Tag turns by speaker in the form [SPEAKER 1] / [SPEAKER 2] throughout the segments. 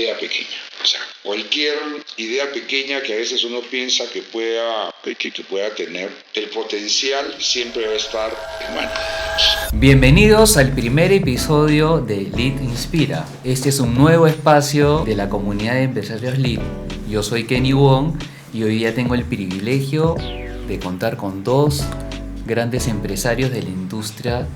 [SPEAKER 1] idea pequeña. O sea, cualquier idea pequeña que a veces uno piensa que pueda tener, el potencial siempre va a estar en manos.
[SPEAKER 2] Bienvenidos al primer episodio de Lead Inspira. Este es un nuevo espacio de la comunidad de empresarios Lead. Yo soy Kenny Wong y hoy día tengo el privilegio de contar con dos grandes empresarios de la industria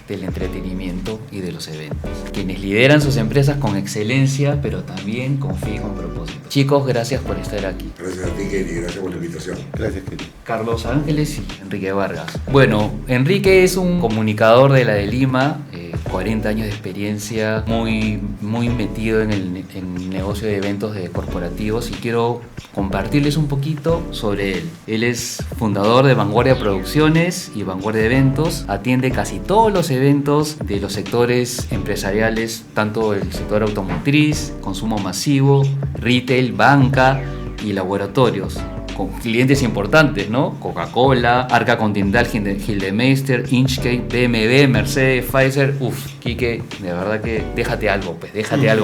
[SPEAKER 2] del entretenimiento y de los eventos, quienes lideran sus empresas con excelencia, pero también con fe y con propósito. Chicos, gracias por estar aquí.
[SPEAKER 3] Gracias a ti, Kenny, gracias por la invitación.
[SPEAKER 4] Gracias, Kenny.
[SPEAKER 2] Carlos Ángeles y Enrique Vargas. Bueno, Enrique es un comunicador de la de Lima, 40 años de experiencia, muy metido en el negocio de eventos de corporativos, y quiero compartirles un poquito sobre él. Él es fundador de Vanguardia Producciones y Vanguardia Eventos, atiende casi todos los eventos de los sectores empresariales, tanto el sector automotriz, consumo masivo, retail, banca y laboratorios, con clientes importantes, ¿no? Coca-Cola, Arca Continental, Gildemeister, Inchcape, BMW, Mercedes, Pfizer. Quique, de verdad que déjate algo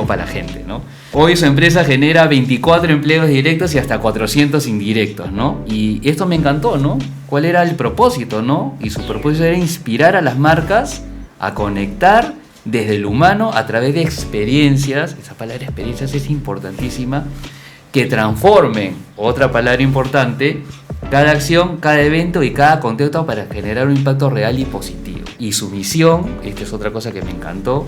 [SPEAKER 2] para la gente, ¿no? Hoy su empresa genera 24 empleos directos y hasta 400 indirectos, ¿no? Y esto me encantó, ¿no? ¿Cuál era el propósito, no? Y su propósito era inspirar a las marcas a conectar desde el humano a través de experiencias. Esa palabra experiencias es importantísima, que transformen, otra palabra importante, cada acción, cada evento y cada contexto para generar un impacto real y positivo. Y su misión, esta es otra cosa que me encantó,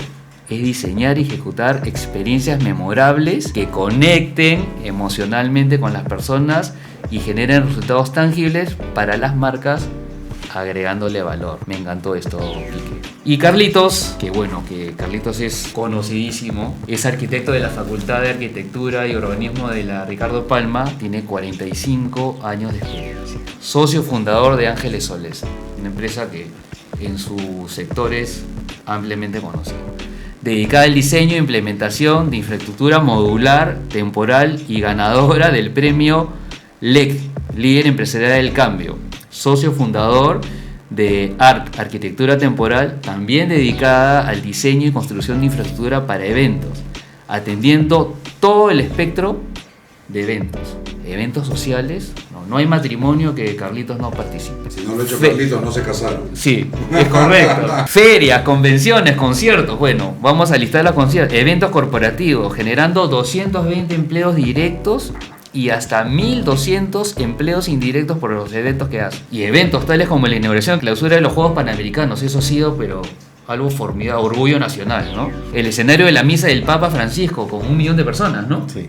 [SPEAKER 2] es diseñar y ejecutar experiencias memorables que conecten emocionalmente con las personas y generen resultados tangibles para las marcas, agregándole valor. Me encantó esto, Quique. Y Carlitos, que Carlitos es conocidísimo, es arquitecto de la Facultad de Arquitectura y Urbanismo de la Ricardo Palma, tiene 45 años de experiencia. Socio fundador de Ángeles Soles, una empresa que en su sector es ampliamente conocida, dedicada al diseño e implementación de infraestructura modular, temporal y ganadora del premio LEC, Líder Empresarial del Cambio. Socio fundador de ART, Arquitectura Temporal, también dedicada al diseño y construcción de infraestructura para eventos, atendiendo todo el espectro de eventos sociales. No hay matrimonio que Carlitos no participe.
[SPEAKER 3] Si no lo ha hecho Carlitos, no se casaron.
[SPEAKER 2] Sí, es correcto. Ferias, convenciones, conciertos. Bueno, vamos a listar los conciertos. Eventos corporativos, generando 220 empleos directos y hasta 1.200 empleos indirectos por los eventos que hace. Y eventos tales como la inauguración y clausura de los Juegos Panamericanos, eso ha sido, pero algo formidable, orgullo nacional, ¿no? El escenario de la misa del Papa Francisco con 1 millón de personas, ¿no?
[SPEAKER 4] Sí.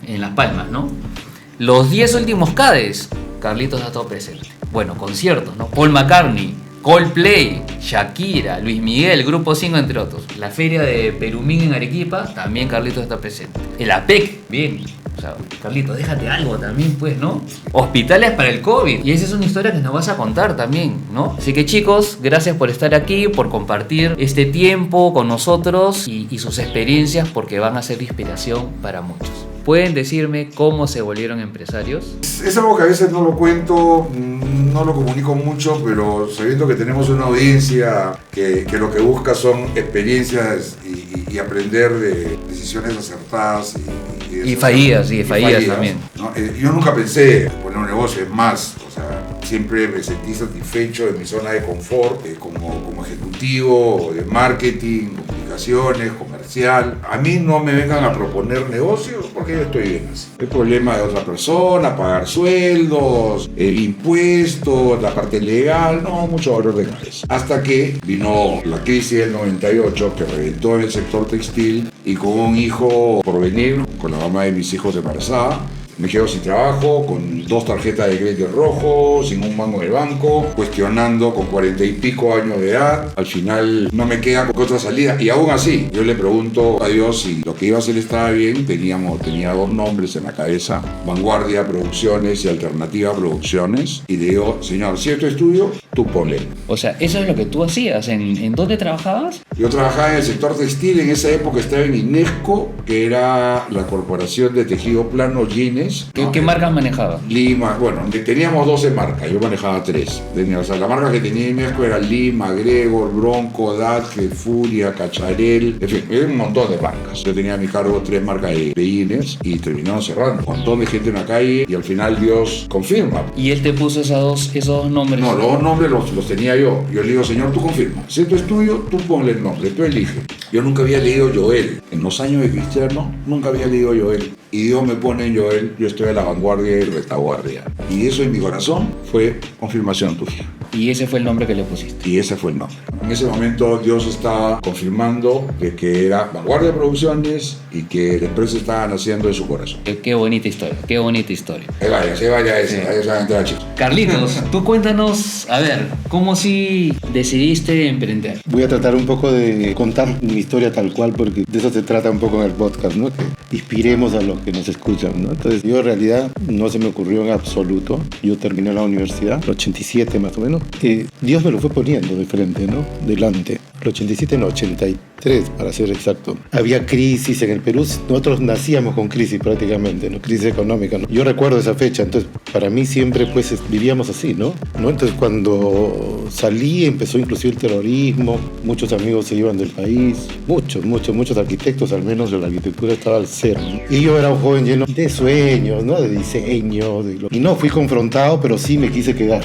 [SPEAKER 2] En Las Palmas, ¿no? Los 10 últimos CADES, Carlitos ha estado presente. Bueno, conciertos, ¿no? Paul McCartney, Coldplay, Shakira, Luis Miguel, Grupo 5, entre otros. La feria de Perumín en Arequipa, también Carlitos está presente. El APEC, bien. O sea, Carlitos, déjate algo también, pues, ¿no? Hospitales para el COVID. Y esa es una historia que nos vas a contar también, ¿no? Así que, chicos, gracias por estar aquí, por compartir este tiempo con nosotros y sus experiencias, porque van a ser de inspiración para muchos. ¿Pueden decirme cómo se volvieron empresarios?
[SPEAKER 3] Es algo que a veces no lo cuento, no lo comunico mucho, pero sabiendo que tenemos una audiencia que lo que busca son experiencias y aprender de decisiones acertadas
[SPEAKER 2] y fallidas también,
[SPEAKER 3] ¿no? Yo nunca pensé poner un negocio, es más, o sea, siempre me sentí satisfecho en mi zona de confort como ejecutivo de marketing, comunicaciones, comercial. A mí no me vengan a proponer negocios porque yo estoy bien así. El problema de otra persona, pagar sueldos, impuestos, la parte legal, no, mucho dolor de cabeza. Hasta que vino la crisis del 98 que reventó en el sector textil y con un hijo por venir, con la mamá de mis hijos embarazada, me quedo sin trabajo, con 2 tarjetas de crédito rojo, sin un mango en el banco, cuestionando con 40 y pico años de edad. Al final no me queda con otra salida. Y aún así, yo le pregunto a Dios si lo que iba a hacer estaba bien. Tenía 2 nombres en la cabeza: Vanguardia Producciones y Alternativa Producciones. Y le digo, Señor, si esto estudio, tú ponle.
[SPEAKER 2] O sea, eso es lo que tú hacías. ¿En dónde trabajabas?
[SPEAKER 3] Yo trabajaba en el sector textil, en esa época estaba en Inesco, que era la corporación de tejido plano Jeans.
[SPEAKER 2] ¿Qué marcas manejabas?
[SPEAKER 3] Lima, bueno, teníamos 12 marcas, yo manejaba 3. O sea, la marca que tenía Inesco era Lima, Gregor, Bronco, Datke, Furia, Cacharel, en fin, era un montón de marcas. Yo tenía a mi cargo 3 marcas de jeans y terminamos cerrando. Un montón de gente en la calle y al final Dios confirma.
[SPEAKER 2] ¿Y él te puso esos dos nombres?
[SPEAKER 3] No, los dos nombres los tenía yo. Yo le digo, señor, tú confirma. Si esto es tuyo, tú ponle el nombre, tú elige. Yo nunca había leído Joel. En los años de Cristiano, nunca había leído Joel. Y Dios me pone en Joel, yo estoy a la vanguardia y retaguardia. Y eso en mi corazón fue confirmación tuya.
[SPEAKER 2] Y ese fue el nombre que le pusiste.
[SPEAKER 3] Y ese fue el nombre. En ese momento Dios estaba confirmando que era Vanguardia Producciones y que la empresa estaba naciendo de su corazón.
[SPEAKER 2] Qué bonita historia, qué bonita historia.
[SPEAKER 3] Se vaya ese, ahí se va a entrar, chicos.
[SPEAKER 2] Carlitos, tú cuéntanos, a ver, ¿cómo si decidiste emprender?
[SPEAKER 4] Voy a tratar un poco de contar mi historia tal cual, porque de eso se trata un poco en el podcast, ¿no? Que inspiremos a los que nos escuchan, ¿no? Entonces, yo en realidad no se me ocurrió en absoluto. Yo terminé la universidad, el 87 más o menos. Dios me lo fue poniendo de frente, ¿no? Delante. El 87 no, 83 para ser exacto. Había crisis en el Perú. Nosotros nacíamos con crisis prácticamente, ¿no? Crisis económica, ¿no? Yo recuerdo esa fecha. Entonces, para mí siempre pues vivíamos así, ¿no? Entonces, cuando salí empezó inclusive el terrorismo. Muchos amigos se iban del país. Muchos arquitectos, al menos de la arquitectura estaba al cero, ¿no? Y yo era un joven lleno de sueños, ¿no? De diseño. Y no fui confrontado, pero sí me quise quedar.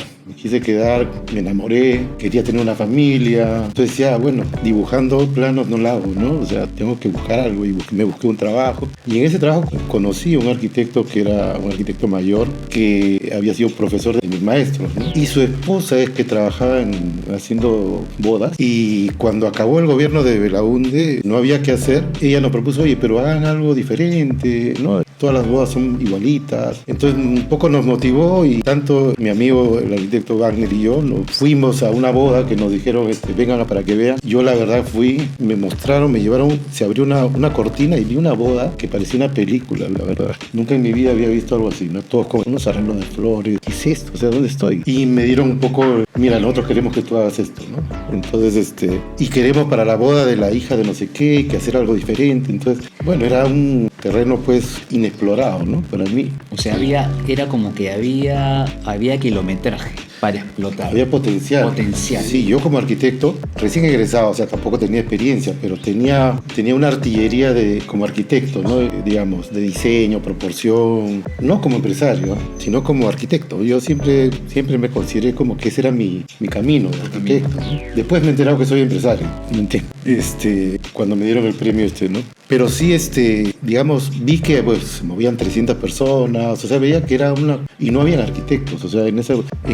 [SPEAKER 4] Me enamoré, quería tener una familia. Entonces decía, bueno, dibujando planos no la hago, ¿no? O sea, tengo que buscar algo y me busqué un trabajo. Y en ese trabajo conocí a un arquitecto que era un arquitecto mayor que había sido profesor de mis maestros, ¿no? Y su esposa es que trabajaba haciendo bodas. Y cuando acabó el gobierno de Belaúnde, no había qué hacer. Ella nos propuso, oye, pero hagan algo diferente, ¿no? Todas las bodas son igualitas. Entonces un poco nos motivó y tanto mi amigo, el arquitecto Wagner y yo, nos fuimos a una boda que nos dijeron, vengan para que vean. Yo la verdad fui, me mostraron, me llevaron, se abrió una cortina y vi una boda que parecía una película, la verdad. Nunca en mi vida había visto algo así, ¿no? Todos con unos arreglos de flores. ¿Qué es esto? O sea, ¿dónde estoy? Y me dieron un poco, mira, nosotros queremos que tú hagas esto, ¿no? Entonces, y queremos para la boda de la hija de no sé qué, que hacer algo diferente. Entonces, bueno, era un terreno pues inexplorado, ¿no? Para mí.
[SPEAKER 2] O sea, era como que había kilometraje para explotar.
[SPEAKER 4] Había potencial. Sí, yo como arquitecto, recién egresado, o sea, tampoco tenía experiencia, pero tenía una artillería como arquitecto, ¿no? Digamos, de diseño, proporción, no como empresario, sino como arquitecto. Yo siempre me consideré como que ese era mi camino de arquitecto, ¿no? Después me he enterado que soy empresario, cuando me dieron el premio ¿no? Pero sí, digamos, vi que pues se movían 300 personas, o sea, veía que era y no habían arquitectos, o sea, en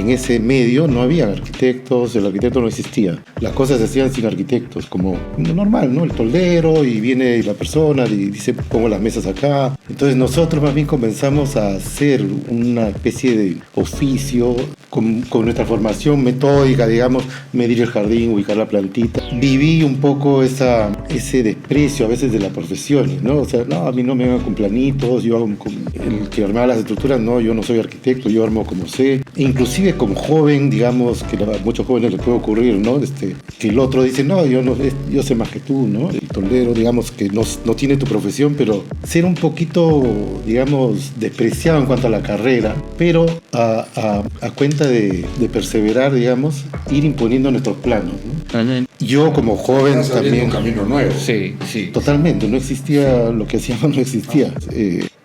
[SPEAKER 4] ese medio no había arquitectos, el arquitecto no existía. Las cosas se hacían sin arquitectos, como normal, ¿no? El toldero, y viene la persona y dice, pongo las mesas acá. Entonces nosotros más bien comenzamos a hacer una especie de oficio con nuestra formación metódica, digamos, medir el jardín, ubicar la plantita. Viví un poco ese desprecio a veces de las profesiones, ¿no? O sea, no, a mí no me hagan con planitos, yo hago el que armaba las estructuras, no, yo no soy arquitecto, yo armo como sé. E inclusive como joven, digamos, que a muchos jóvenes les puede ocurrir, ¿no? Que el otro dice, no, yo sé más que tú, ¿no? El toldero, digamos, que no tiene tu profesión, pero ser un poquito, digamos, despreciado en cuanto a la carrera, pero a cuenta de perseverar, digamos, ir imponiendo nuestros planos, ¿no? Yo como joven también...
[SPEAKER 3] un camino nuevo.
[SPEAKER 2] Sí.
[SPEAKER 4] Totalmente, no existía, lo que hacíamos no existía.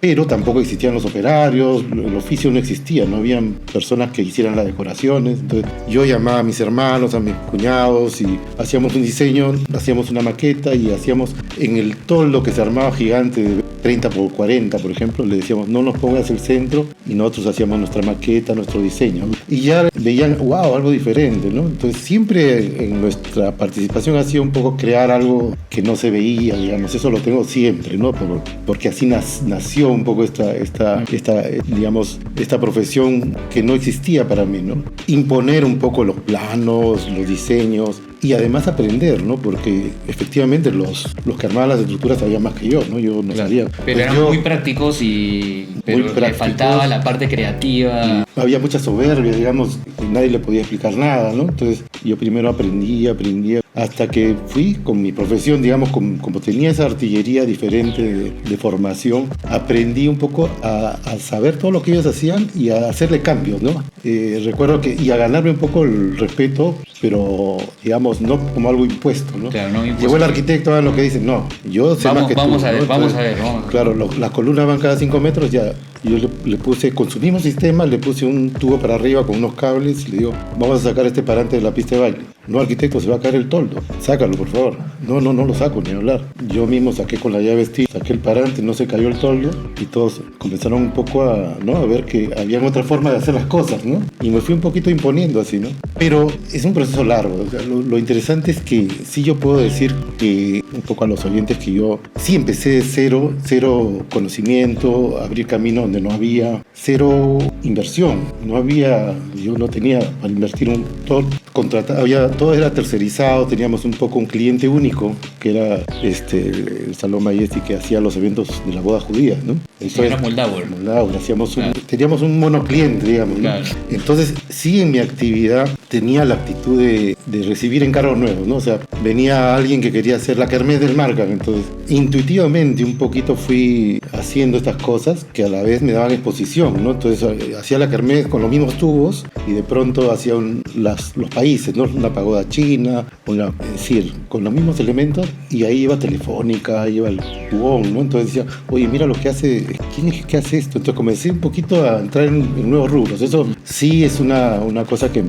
[SPEAKER 4] Pero tampoco existían los operarios, el oficio no existía, no habían personas que hicieran las decoraciones. Entonces yo llamaba a mis hermanos, a mis cuñados y hacíamos un diseño, hacíamos una maqueta y hacíamos en el toldo que se armaba gigante de 30 por 40, por ejemplo, le decíamos no nos pongas el centro y nosotros hacíamos nuestra maqueta, nuestro diseño. Y ya veían, wow, algo diferente, ¿no? Entonces siempre en nuestra participación ha sido un poco crear algo que no se veía, digamos, eso lo tengo siempre, ¿no? Porque así nació un poco esta profesión que no existía para mí, ¿no? Imponer un poco los planos, los diseños, y además aprender, ¿no? Porque efectivamente los que armaban las estructuras sabían más que yo, ¿no? Yo no sabía.
[SPEAKER 2] Pero
[SPEAKER 4] Pues
[SPEAKER 2] eran
[SPEAKER 4] yo-
[SPEAKER 2] muy prácticos pero le
[SPEAKER 4] prácticos.
[SPEAKER 2] faltaba la parte creativa.
[SPEAKER 4] Había mucha soberbia, digamos, y nadie le podía explicar nada, ¿no? Entonces yo primero aprendía, hasta que fui con mi profesión, digamos, como tenía esa artillería diferente de formación, aprendí un poco a saber todo lo que ellos hacían y a hacerle cambios, ¿no? Recuerdo y a ganarme un poco el respeto, pero digamos, no como algo impuesto, ¿no?
[SPEAKER 2] Claro, no impuesto.
[SPEAKER 4] Llegó el arquitecto, hagan lo que dicen, no, yo sé más que tú.
[SPEAKER 2] Vamos a ver,
[SPEAKER 4] ¿no?
[SPEAKER 2] vamos
[SPEAKER 4] Entonces,
[SPEAKER 2] a ver.
[SPEAKER 4] Claro, las columnas van cada 5 metros, ya. Yo le puse, con su mismo sistema, le puse un tubo para arriba con unos cables y le digo, vamos a sacar este parante de la pista de baile. No, arquitecto, se va a caer el toldo. Sácalo, por favor. No lo saco, ni hablar. Yo mismo saqué con la llave Steel, saqué el parante, no se cayó el toldo y todos comenzaron un poco a ver que había otra forma de hacer las cosas, ¿no? Y me fui un poquito imponiendo así, ¿no? Pero es un proceso largo. O sea, lo interesante es que sí yo puedo decir que un poco a los oyentes que yo sí empecé de cero conocimiento, abrir camino donde no había, cero inversión. Yo no tenía para invertir todo era tercerizado, teníamos un poco un cliente único, que era el Salón Majestic, que hacía los eventos de la boda judía, ¿no?
[SPEAKER 2] Era Moldauer.
[SPEAKER 4] Teníamos un monocliente, digamos, ¿no?
[SPEAKER 2] Claro.
[SPEAKER 4] Entonces, sí, en mi actividad tenía la actitud de recibir encargos nuevos, ¿no? O sea, venía alguien que quería hacer la kermés del Marcan, entonces, intuitivamente un poquito fui haciendo estas cosas que a la vez me daban exposición, ¿no? Entonces, hacía la kermés con los mismos tubos y de pronto hacía los países, ¿no? Una pagoda china, es decir, con los mismos elementos, y ahí iba Telefónica, iba el Tubón, ¿no? Entonces decía, oye, mira lo que hace, ¿quién es que hace esto? Entonces comencé un poquito a entrar en nuevos rubros. Eso sí es una cosa que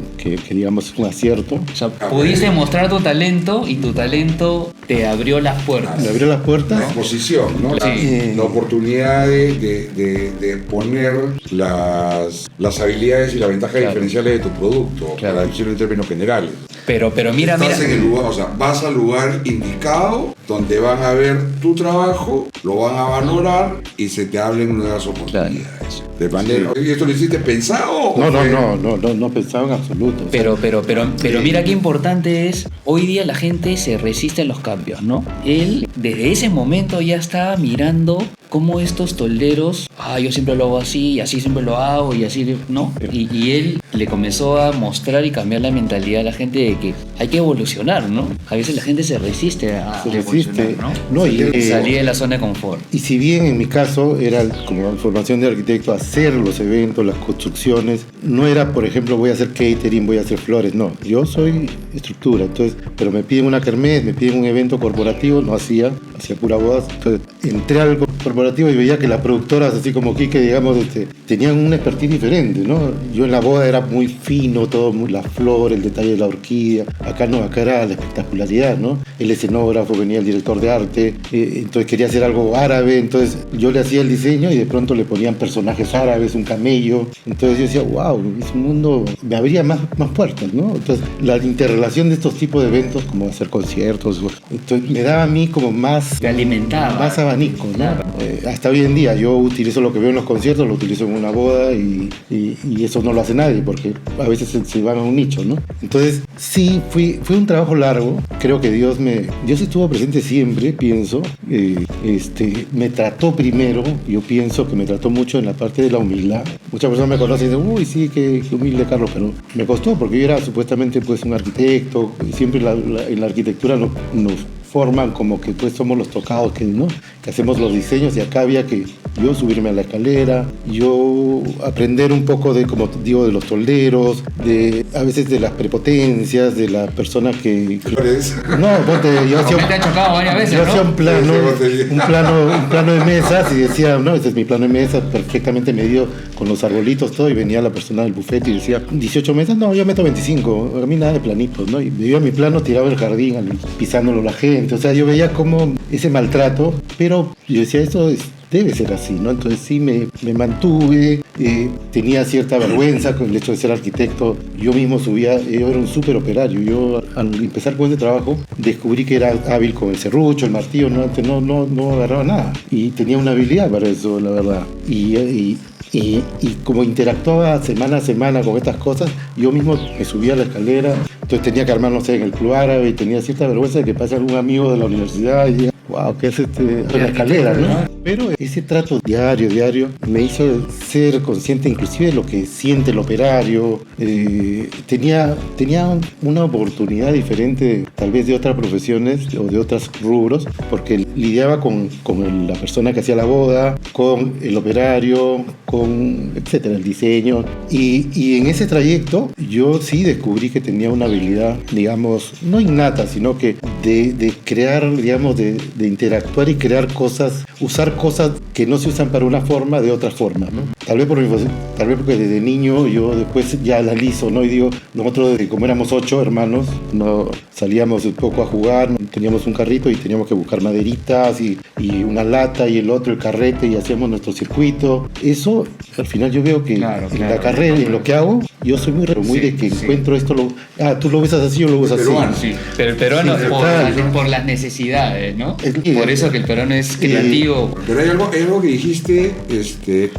[SPEAKER 4] digamos es un acierto.
[SPEAKER 2] O sea, pudiste mostrar tu talento y tu talento te abrió las puertas.
[SPEAKER 4] Me abrió las
[SPEAKER 1] La
[SPEAKER 4] puertas.
[SPEAKER 1] exposición, ¿no?
[SPEAKER 2] Sí.
[SPEAKER 1] La oportunidad de poner las habilidades y las ventajas
[SPEAKER 2] Claro.
[SPEAKER 1] diferenciales de tu producto,
[SPEAKER 2] Claro.
[SPEAKER 1] para decirlo en términos generales.
[SPEAKER 2] Pero mira.
[SPEAKER 1] Estás en el lugar, o sea, vas al lugar indicado donde van a ver tu trabajo, lo van a valorar y se te abren nuevas oportunidades. De manera, ¿y esto lo hiciste pensado?
[SPEAKER 4] No pensaba en absoluto. O sea,
[SPEAKER 2] Pero mira qué importante es, hoy día la gente se resiste a los cambios, ¿no? Él desde ese momento ya estaba mirando cómo estos tolderos, yo siempre lo hago así, y así siempre lo hago, y así, ¿no? Y él le comenzó a mostrar y cambiar la mentalidad a la gente de que hay que evolucionar, ¿no? A veces la gente se resiste a evolucionar, ¿no?
[SPEAKER 4] No,
[SPEAKER 2] Salir de la zona de confort.
[SPEAKER 4] Y si bien en mi caso era como formación de arquitecto, hacer los eventos, las construcciones, no era, por ejemplo, voy a hacer catering, voy a hacer flores, no, yo soy estructura, entonces, pero me piden una kermés, me piden un evento corporativo, no hacía pura bodas, entonces entré al corporativo y veía que las productoras, así como Quique, digamos, tenían un expertise diferente, ¿no? Yo en la boda era muy fino, todo, la flor, el detalle de la orquídea, acá no, acá era la espectacularidad, ¿no? El escenógrafo, venía el director de arte, entonces quería hacer algo árabe, entonces yo le hacía el diseño y de pronto le ponían personajes árabes, un camello, entonces yo decía, wow, es un mundo, me abría más puertas, ¿no? Entonces la interrelación de estos tipos de eventos, como hacer conciertos, entonces me daba a mí como más...
[SPEAKER 2] Te alimentaba.
[SPEAKER 4] Más abanico, ¿no?
[SPEAKER 2] Claro.
[SPEAKER 4] Hasta hoy en día yo utilizo lo que veo en los conciertos, lo utilizo en una boda y eso no lo hace nadie porque a veces se van a un nicho, ¿no? Entonces sí, fue un trabajo largo, creo que Dios estuvo presente siempre, pienso, me trató primero, yo pienso que me trató mucho en la parte de la humildad. Muchas personas me conocen y dicen, uy, sí, qué humilde Carlos, pero me costó porque yo era supuestamente pues un arquitecto, y siempre en la arquitectura nos forman como que pues somos los tocados que hacemos los diseños, y acá había que yo subirme a la escalera, yo aprender un poco de, como digo, de los tolderos, a veces de las prepotencias, de la persona que... No, yo hacía...
[SPEAKER 2] Te ha chocado varias veces,
[SPEAKER 4] Yo
[SPEAKER 2] ¿no?
[SPEAKER 4] hacía un plano de mesas y decía, no, este es mi plano de mesas perfectamente medido con los arbolitos, todo, y venía la persona del buffet y decía, 18 mesas, no, yo meto 25, a mí nada de planitos, ¿no? Y me iba a mi plano, tiraba el jardín, pisándolo la gente, o sea, yo veía como ese maltrato, pero yo decía, esto debe ser así, ¿no? Entonces sí me mantuve, tenía cierta vergüenza con el hecho de ser arquitecto. Yo mismo yo era un súper operario. Yo al empezar con este trabajo descubrí que era hábil con el serrucho, el martillo, antes no agarraba nada. Y tenía una habilidad para eso, la verdad. Y Y como interactuaba semana a semana con estas cosas, yo mismo me subía a la escalera, entonces tenía que armar, no sé, en el club árabe y tenía cierta vergüenza de que pase algún amigo de la universidad y diga, wow, ¿qué hace en la escalera, no? Pero ese trato diario me hizo ser consciente inclusive de lo que siente el operario. Tenía una oportunidad diferente tal vez de otras profesiones o de otros rubros, porque lidiaba con la persona que hacía la boda, con el operario, con etcétera, el diseño. Y en ese trayecto yo sí descubrí que tenía una habilidad, digamos, no innata, sino que de crear, digamos, de interactuar y crear cosas, usar cosas que no se usan para una forma de otra forma, ¿no? Tal vez porque desde niño yo después ya analizo, ¿no? Y digo, nosotros como éramos 8 hermanos, no salíamos un poco a jugar, teníamos un carrito y teníamos que buscar maderitas y una lata y el otro el carrete y hacíamos nuestro circuito. Eso al final yo veo que en la carrera y en lo que hago, yo soy muy de que encuentro esto, tú lo ves así, yo lo ves así.
[SPEAKER 2] Peruano, sí. Pero el peruano por las necesidades, ¿no? Por eso que el peruano es creativo.
[SPEAKER 1] Pero hay algo que dijiste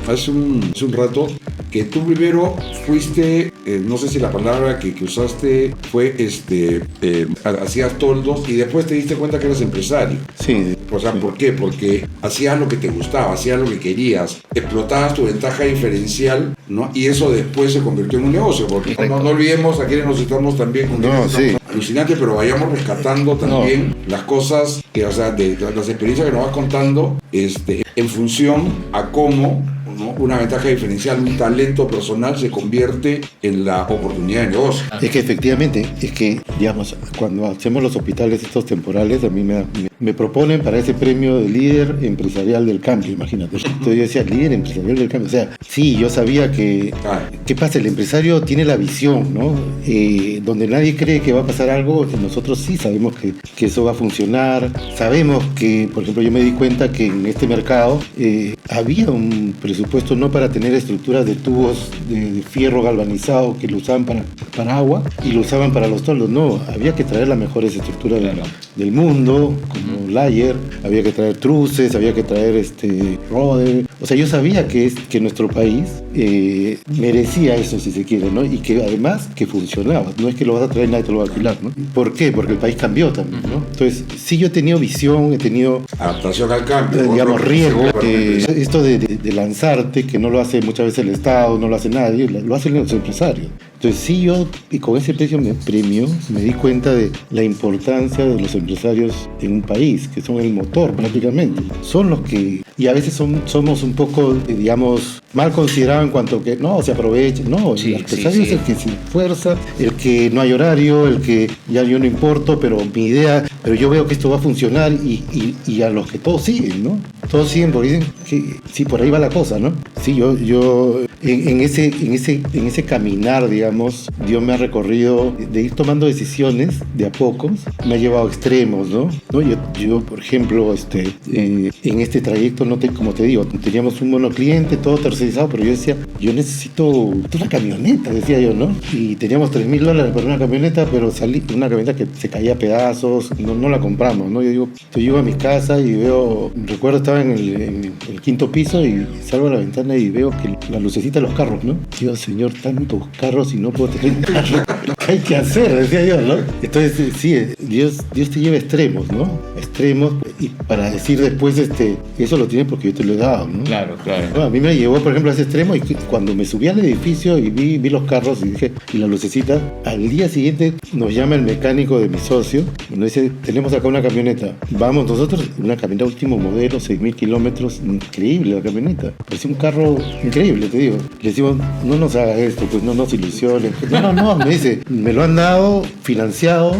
[SPEAKER 1] hace un rato, que tú primero fuiste, no sé si la palabra que usaste fue, hacías toldos y después te diste cuenta que eras empresario.
[SPEAKER 4] Sí.
[SPEAKER 1] O sea, ¿por qué? Porque hacías lo que te gustaba, hacías lo que querías, explotabas tu ventaja diferencial, ¿no? Y eso después se convirtió en un negocio, porque no olvidemos, aquí nos estamos también con alucinante, pero vayamos rescatando también las cosas, o sea, de las experiencias que nos vas contando, en función a cómo, ¿no?, una ventaja diferencial, un talento personal se convierte en la oportunidad de negocio.
[SPEAKER 4] Es que efectivamente, digamos, cuando hacemos los hospitales estos temporales, a mí me proponen para ese premio de líder empresarial del cambio, imagínate. Entonces yo decía, líder empresarial del cambio. O sea, sí, yo sabía que, ¿qué pasa? El empresario tiene la visión, ¿no? Donde nadie cree que va a pasar algo, nosotros sí sabemos que eso va a funcionar. Sabemos que, por ejemplo, yo me di cuenta que en este mercado había un presupuesto no para tener estructuras de tubos de fierro galvanizado que lo usaban para agua y lo usaban para los toldos. No, había que traer las mejores estructuras del mundo, como layer, había que traer truces, había que traer roder. O sea, yo sabía que nuestro país merecía eso, si se quiere, ¿no? Y que además que funcionaba. No es que lo vas a traer y nadie te lo va a alquilar, ¿no? ¿Por qué? Porque el país cambió también, ¿no? Entonces, sí, yo he tenido visión, he tenido
[SPEAKER 1] adaptación al cambio,
[SPEAKER 4] digamos, riesgo. Esto de lanzarte, que no lo hace muchas veces el Estado, no lo hace nadie, lo hacen los empresarios. Entonces sí, yo, y con ese premio me di cuenta de la importancia de los empresarios en un país, que son el motor prácticamente. Son los que, y a veces somos un poco, digamos, mal considerados en cuanto que no, se aprovecha. No, el empresario es el que se esfuerza, el que no hay horario, el que ya yo no importo, pero mi idea, pero yo veo que esto va a funcionar y a los que todos siguen, ¿no? Todos siguen porque dicen que sí, por ahí va la cosa, ¿no? Sí, yo en ese caminar, digamos, Dios me ha recorrido de ir tomando decisiones de a pocos, me ha llevado a extremos, ¿no? Yo por ejemplo, en este trayecto, como te digo, teníamos un monocliente, todo tercerizado, pero yo decía, yo necesito una camioneta, decía yo, ¿no? Y teníamos $3,000 para una camioneta, pero una camioneta que se caía a pedazos, no la compramos, ¿no? Yo llego a mi casa y recuerdo estaba en el quinto piso y salgo a la ventana y veo que la lucecita de los carros, ¿no? Digo, señor, tantos carros y no puedo tener un carro. ¿Qué hay que hacer? Decía yo, ¿no? Entonces, sí, Dios te lleva a extremos, ¿no? Extremos, y para decir después, eso lo tienes porque yo te lo he dado, ¿no?
[SPEAKER 2] Claro.
[SPEAKER 4] Bueno, a mí me llevó, por ejemplo, a ese extremo, y cuando me subí al edificio y vi los carros y dije, y la lucecita, al día siguiente nos llama el mecánico de mi socio y nos dice, tenemos acá una camioneta. Vamos nosotros, una camioneta último modelo, 6,000 kilómetros, increíble la camioneta. Parecía un carro increíble, te digo. Le decimos, no nos haga esto, pues no nos ilusiones. No, me dice, me lo han dado financiado,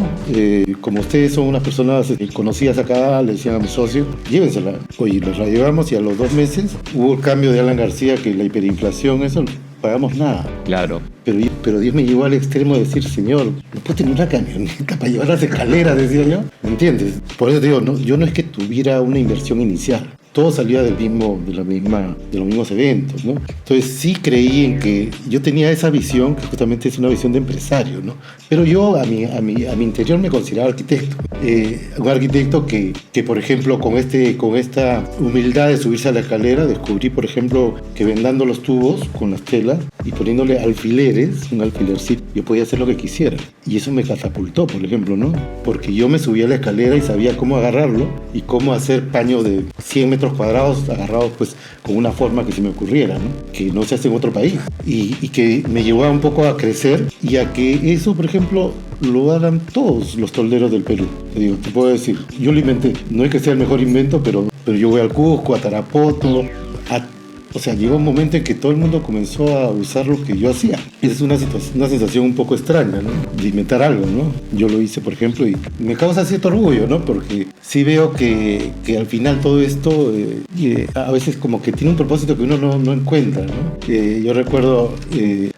[SPEAKER 4] como ustedes son unas personas conocidas acá, le decían a mi socio, llévensela. Oye, nos la llevamos y a los 2 meses hubo el cambio de Alan García, que la hiperinflación, eso, pagamos nada.
[SPEAKER 2] Claro.
[SPEAKER 4] Pero Dios me llevó al extremo de decir, Señor, no puedo tener una camioneta para llevar las escaleras, decía yo. ¿Me entiendes? Por eso te digo, yo no es que tuviera una inversión inicial. todo salía de los mismos eventos, ¿no? Entonces sí creí en que yo tenía esa visión, que justamente es una visión de empresario, ¿no? Pero yo a mi interior me consideraba arquitecto. Un arquitecto que, por ejemplo, con esta humildad de subirse a la escalera, descubrí, por ejemplo, que vendando los tubos con las telas y poniéndole alfileres, un alfilercito, yo podía hacer lo que quisiera. Y eso me catapultó, por ejemplo, ¿no? Porque yo me subía a la escalera y sabía cómo agarrarlo y cómo hacer paños de 100 metros cuadrados agarrados pues con una forma que se me ocurriera, ¿no? Que no se hace en otro país. Y que me llevó un poco a crecer y a que eso, por ejemplo, lo hagan todos los tolderos del Perú. Te puedo decir, yo lo inventé. No es que sea el mejor invento, pero yo voy al Cusco, a Tarapoto, o sea, llegó un momento en que todo el mundo comenzó a usar lo que yo hacía. Es una sensación un poco extraña, ¿no? De inventar algo, ¿no? Yo lo hice, por ejemplo, y me causa cierto orgullo, ¿no? Porque sí veo que al final todo esto a veces como que tiene un propósito que uno no encuentra, ¿no? Yo recuerdo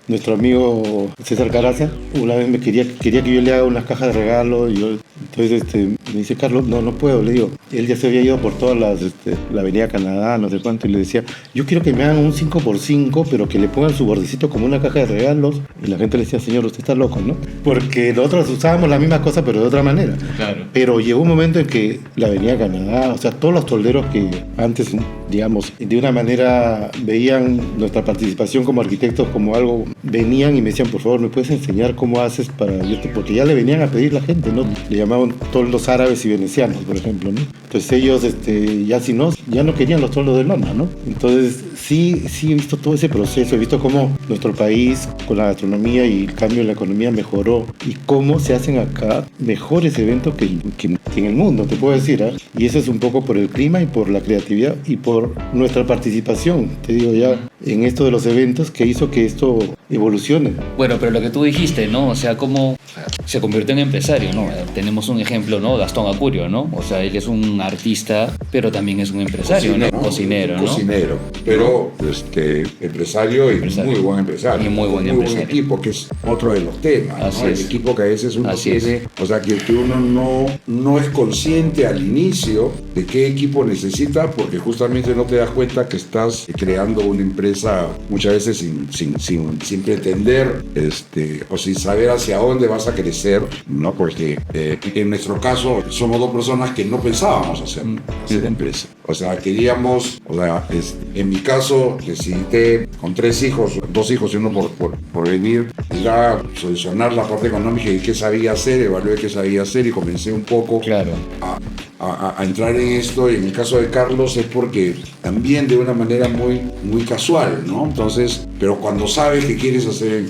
[SPEAKER 4] nuestro amigo César Caraza, una vez me quería que yo le haga unas cajas de regalo, y entonces me dice, Carlos, no puedo, le digo. Él ya se había ido por todas la avenida Canadá, no sé cuánto, y le decía, yo quiero que me hagan un 5x5, pero que le pongan su bordecito como una caja de regalos. Y la gente le decía, señor, usted está loco, ¿no? Porque nosotros usábamos la misma cosa, pero de otra manera.
[SPEAKER 2] Claro.
[SPEAKER 4] Pero llegó un momento en que la avenida Canadá, o sea, todos los tolderos que antes, digamos, de una manera veían nuestra participación como arquitectos como algo, venían y me decían, por favor, ¿me puedes enseñar cómo haces para...? Porque ya le venían a pedir la gente, ¿no? Le llamaban toldos árabes y venecianos, por ejemplo, ¿no? Entonces ellos ya no querían los toldos de lona, ¿no? Entonces sí he visto todo ese proceso, he visto cómo nuestro país con la gastronomía y el cambio en la economía mejoró y cómo se hacen acá mejores eventos que en el mundo, te puedo decir, ¿eh? Y eso es un poco por el clima y por la creatividad y por nuestra participación, te digo ya, en esto de los eventos que hizo que esto evolucione.
[SPEAKER 2] Bueno, pero lo que tú dijiste, ¿no? O sea, cómo se convirtió en empresario, ¿no? Tenemos un ejemplo, ¿no? Gastón Acurio, ¿no? O sea, él es un artista, pero también es un empresario, cocinero, ¿no?
[SPEAKER 3] Cocinero, pero empresario y muy buen empresario.
[SPEAKER 2] Y muy buen empresario.
[SPEAKER 3] Equipo, que es otro de los temas,
[SPEAKER 2] Así
[SPEAKER 3] ¿no?
[SPEAKER 2] es.
[SPEAKER 3] El equipo que a veces uno
[SPEAKER 2] Así
[SPEAKER 3] tiene,
[SPEAKER 2] es.
[SPEAKER 3] o sea, que uno no es consciente al inicio de qué equipo necesita, porque justamente no te das cuenta que estás creando una empresa muchas veces sin pretender o sin saber hacia dónde vas a crecer, ¿no? Porque en nuestro caso somos dos personas que no pensábamos hacer empresa. O sea, queríamos, en mi caso decidí con 2 hijos y uno por venir, ya solucionar la parte económica y qué sabía hacer, evalué qué sabía hacer y comencé un poco a entrar en esto. Y en el caso de Carlos es porque también de una manera muy casual, ¿no? Entonces, pero cuando sabes que quieres hacer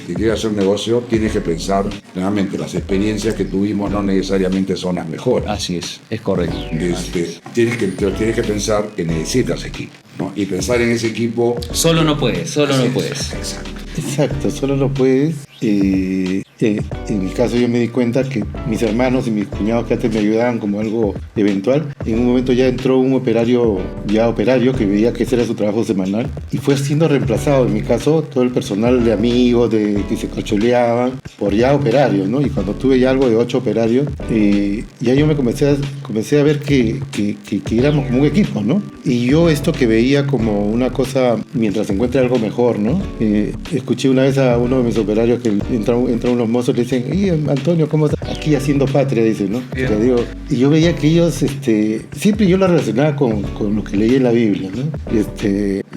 [SPEAKER 3] un negocio, tienes que pensar, nuevamente, las experiencias que tuvimos no necesariamente son las mejores.
[SPEAKER 2] Así es correcto.
[SPEAKER 3] Tienes que pensar que necesitas equipo, ¿no? Y pensar en ese equipo...
[SPEAKER 2] Solo no puedes.
[SPEAKER 4] Exacto, solo no puedes. En mi caso yo me di cuenta que mis hermanos y mis cuñados que antes me ayudaban como algo eventual, en un momento ya entró un operario que veía que ese era su trabajo semanal y fue siendo reemplazado, en mi caso, todo el personal de amigos que se corcholeaban por ya operarios, ¿no? Y cuando tuve ya algo de 8 operarios, ya yo me comencé a ver que éramos como un equipo, ¿no? Y yo esto que veía como una cosa mientras se encuentre algo mejor, ¿no? Escuché una vez a uno de mis operarios que entra unos mozos y le dicen, Antonio, ¿cómo estás? Aquí haciendo patria, dice, ¿no? Te digo, y yo veía que ellos, siempre yo lo relacionaba con lo que leí en la Biblia, ¿no?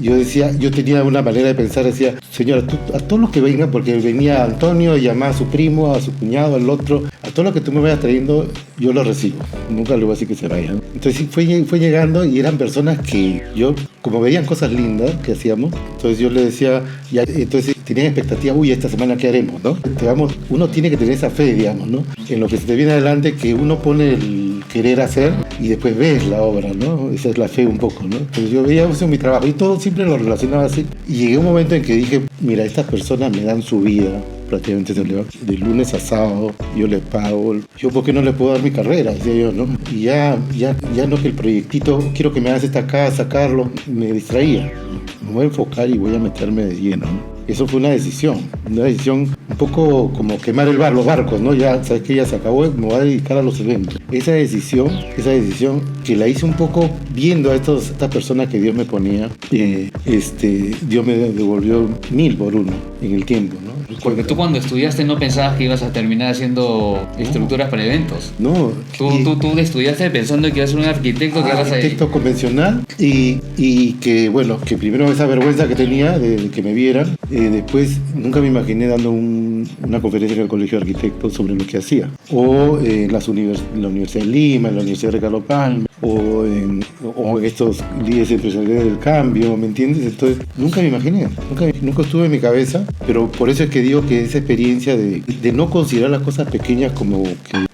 [SPEAKER 4] Yo decía, yo tenía una manera de pensar, decía, señora, a todos los que vengan, porque venía Antonio y llamaba a su primo, a su cuñado, al otro, a todos los que tú me vayas trayendo, yo los recibo. Nunca le voy a decir que se vayan. Entonces fue llegando y eran personas que yo, como veían cosas lindas que hacíamos, entonces yo le decía, ya, entonces tenían expectativa, esta semana ¿qué haremos, no? Uno tiene que tener esa fe, digamos, ¿no? En lo que se te viene adelante, que uno pone el querer hacer y después ves la obra, ¿no? Esa es la fe un poco, ¿no? Entonces yo veía mi trabajo y todo siempre lo relacionaba así. Y llegué a un momento en que dije, mira, estas personas me dan su vida, prácticamente de lunes a sábado, yo les pago. Yo, ¿por qué no les puedo dar mi carrera? Decía yo, ¿no? Y ya no que el proyectito, quiero que me hagas esta acá, sacarlo, me distraía. Me voy a enfocar y voy a meterme de lleno, ¿no? Eso fue una decisión poco como quemar los barcos, ¿no? Ya, sabes que ya se acabó, me voy a dedicar a los eventos. Esa decisión que la hice un poco viendo a estas personas que Dios me ponía, Dios me devolvió 1000 por uno en el tiempo, ¿no?
[SPEAKER 2] Porque tú cuando estudiaste no pensabas que ibas a terminar haciendo estructuras para eventos.
[SPEAKER 4] No.
[SPEAKER 2] Tú estudiaste pensando que ibas a ser un arquitecto que ibas a...
[SPEAKER 4] Arquitecto convencional y que, bueno, que primero esa vergüenza que tenía de que me vieran, después nunca me imaginé dando una conferencia en el Colegio de Arquitectos sobre lo que hacía. O en la Universidad de Lima, en la Universidad de Ricardo Palma, o en estos líderes empresariales del cambio, ¿me entiendes? Entonces, nunca me imaginé, nunca estuvo en mi cabeza, pero por eso es que digo que esa experiencia de no considerar las cosas pequeñas como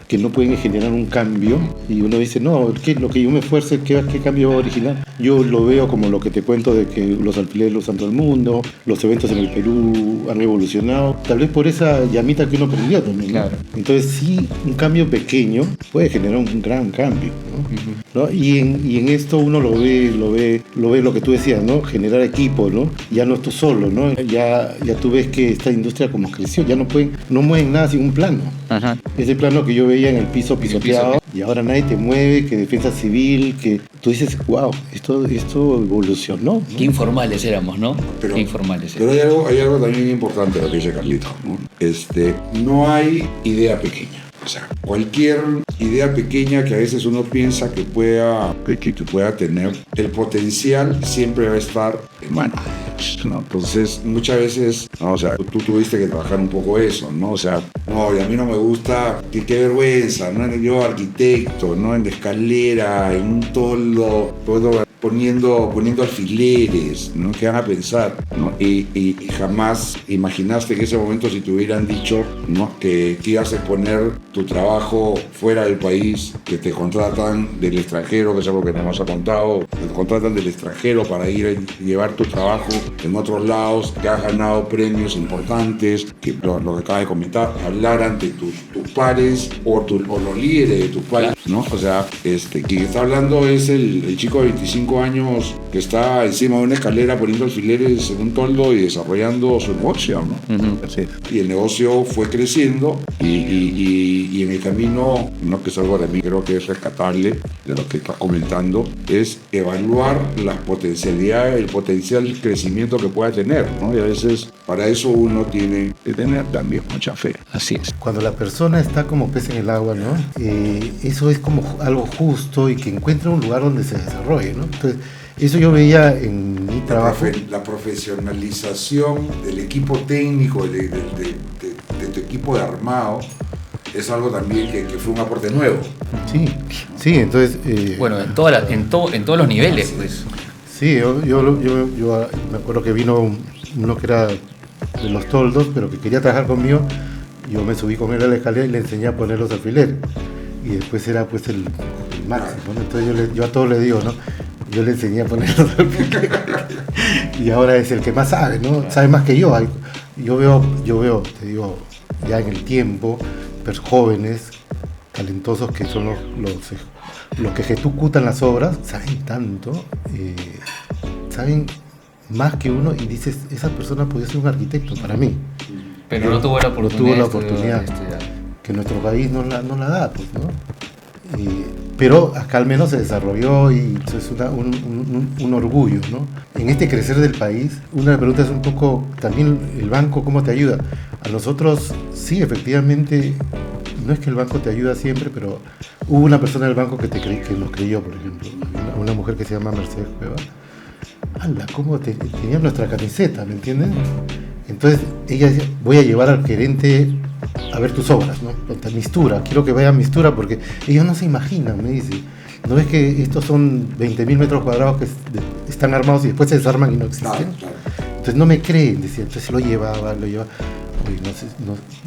[SPEAKER 4] que no pueden generar un cambio, y uno dice, no, lo que yo me esfuerce, ¿qué cambio original? Yo lo veo como lo que te cuento de que los alfileres los usan todo el mundo, los eventos en el Perú han evolucionado, tal vez por esa llamita que uno prendió también, ¿no?
[SPEAKER 2] Claro.
[SPEAKER 4] Entonces sí, un cambio pequeño puede generar un gran cambio, ¿no? ¿No? Y en esto uno lo ve lo que tú decías, ¿no? Generar equipo, ¿no? Ya no es tú solo, ¿no? Ya tú ves que esta industria como creció, ya no mueven nada sin un plano.
[SPEAKER 2] Ajá.
[SPEAKER 4] Ese plano que yo veía en el piso pisoteado, y ahora nadie te mueve, que defensa civil, que tú dices, wow, esto evolucionó, ¿no?
[SPEAKER 2] Qué informales éramos, ¿no?
[SPEAKER 1] Pero,
[SPEAKER 2] Qué informales
[SPEAKER 1] pero hay algo también importante de lo que dice Carlito, ¿no? No hay idea pequeña. O sea, cualquier idea pequeña que a veces uno piensa que pueda tener, el potencial siempre va a estar en mano, ¿no? Entonces, muchas veces, ¿no? O sea, tú tuviste que trabajar un poco eso, ¿no? O sea, no, y a mí no me gusta, qué vergüenza, ¿no? Yo arquitecto, ¿no? En la escalera, en un toldo, poniendo alfileres, ¿no? ¿Qué van a pensar? ¿No? Y jamás imaginaste que en ese momento, si te hubieran dicho, ¿no? que ibas a exponer tu trabajo fuera del país, que te contratan del extranjero, que es algo que nos ha contado, te contratan del extranjero para ir a llevar tu trabajo en otros lados, que has ganado premios importantes, que lo que acabas de comentar, hablar ante tus pares o los líderes de tus pares, ¿no? O sea, quien está hablando es el chico de 25 años que está encima de una escalera poniendo alfileres en un toldo y desarrollando su negocio, ¿no?
[SPEAKER 2] Uh-huh.
[SPEAKER 1] Sí. Y el negocio fue creciendo y en el camino, ¿no? Que es algo también creo que es rescatable de lo que estás comentando, es evaluar las potencialidades, el potencial crecimiento que pueda tener, ¿no? Y a veces para eso uno tiene que tener también mucha fe.
[SPEAKER 2] Así es.
[SPEAKER 4] Cuando la persona está como pez en el agua, ¿no? Eso es como algo justo y que encuentra un lugar donde se desarrolle, ¿no? Entonces, eso yo veía en mi trabajo.
[SPEAKER 1] La profesionalización del equipo técnico, de tu equipo de armado, es algo también que fue un aporte nuevo.
[SPEAKER 4] Sí, entonces...
[SPEAKER 2] bueno, en todos los niveles, pues.
[SPEAKER 4] Sí, yo me acuerdo que vino uno que era de los toldos, pero que quería trabajar conmigo. Yo me subí con él a la escalera y le enseñé a poner los alfileres. Y después era pues el máximo, ¿no? Entonces yo a todos le digo, ¿no? Yo le enseñé a poner los alfileres. Y ahora es el que más sabe, ¿no? Sabe más que yo. Yo veo, te digo, ya en el tiempo, jóvenes, talentosos que son los que ejecutan las obras, saben tanto, saben más que uno y dices, esa persona podría ser un arquitecto para mí.
[SPEAKER 2] Pero no tuvo la oportunidad.
[SPEAKER 4] Que nuestro país no la da, pues, ¿no? Pero acá al menos se desarrolló y eso es un orgullo, ¿no? En este crecer del país, una de las preguntas es un poco, también el banco, ¿cómo te ayuda? A nosotros, sí, efectivamente, no es que el banco te ayuda siempre, pero hubo una persona del banco que nos creyó, por ejemplo, una mujer que se llama Mercedes Cueva. ¡Hala! ¿Cómo tenía nuestra camiseta, ¿me entiendes? Entonces ella decía, voy a llevar al gerente a ver tus obras, ¿no? A Mistura, quiero que vaya a Mistura porque ellos no se imaginan, me dice. ¿No ves que estos son 20.000 metros cuadrados que están armados y después se desarman y no existen? Claro. Entonces no me creen, decía. Entonces lo llevaba. Uy,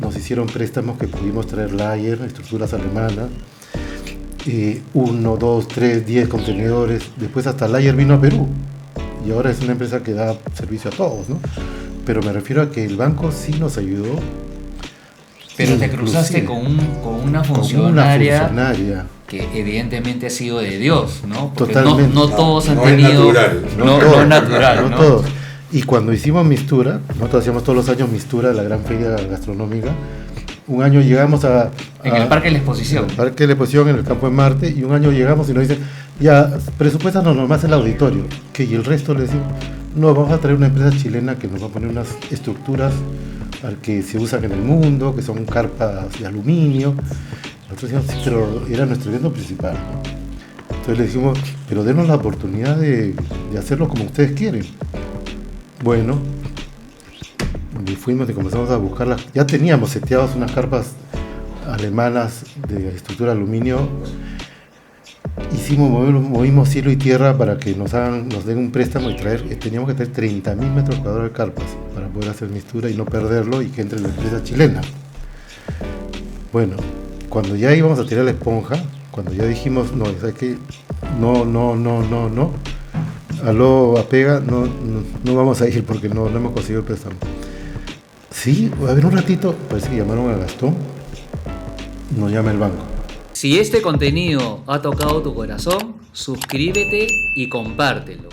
[SPEAKER 4] nos hicieron préstamos que pudimos traer Layer, estructuras alemanas. 1, 2, 3, 10 contenedores. Después hasta Layer vino a Perú. Y ahora es una empresa que da servicio a todos, ¿no? Pero me refiero a que el banco sí nos ayudó.
[SPEAKER 2] Pero te cruzaste con una funcionaria que evidentemente ha sido de Dios, ¿no? Porque
[SPEAKER 4] totalmente.
[SPEAKER 2] No todos han
[SPEAKER 1] no
[SPEAKER 2] tenido...
[SPEAKER 1] Es natural.
[SPEAKER 2] No natural, ¿no?
[SPEAKER 4] Todos. Y cuando hicimos Mistura, nosotros hacíamos todos los años Mistura, la gran feria gastronómica. Un año llegamos
[SPEAKER 2] en el Parque de la Exposición.
[SPEAKER 4] En el Parque de la Exposición, en el Campo de Marte, y un año llegamos y nos dicen, ya, presupuéstanos nomás el auditorio. ¿Qué? Y el resto le decimos, no, vamos a traer una empresa chilena que nos va a poner unas estructuras que se usan en el mundo, que son carpas de aluminio. Nosotros decíamos, sí, pero era nuestro evento principal, ¿no? Entonces le dijimos, pero denos la oportunidad de hacerlo como ustedes quieren. Bueno, y fuimos y comenzamos a buscarlas. Ya teníamos seteadas unas carpas alemanas de estructura de aluminio. Movimos cielo y tierra para que nos den un préstamo y teníamos que tener 30.000 metros cuadrados de carpas para poder hacer Mistura y no perderlo y que entre la empresa chilena. Bueno, cuando ya íbamos a tirar la esponja, cuando ya dijimos, no, ¿sabes qué? No, aló, Apega, no vamos a ir porque no hemos conseguido el préstamo. Sí, a ver un ratito, parece que llamaron a Gastón, nos llama el banco.
[SPEAKER 2] Si este contenido ha tocado tu corazón, suscríbete y compártelo.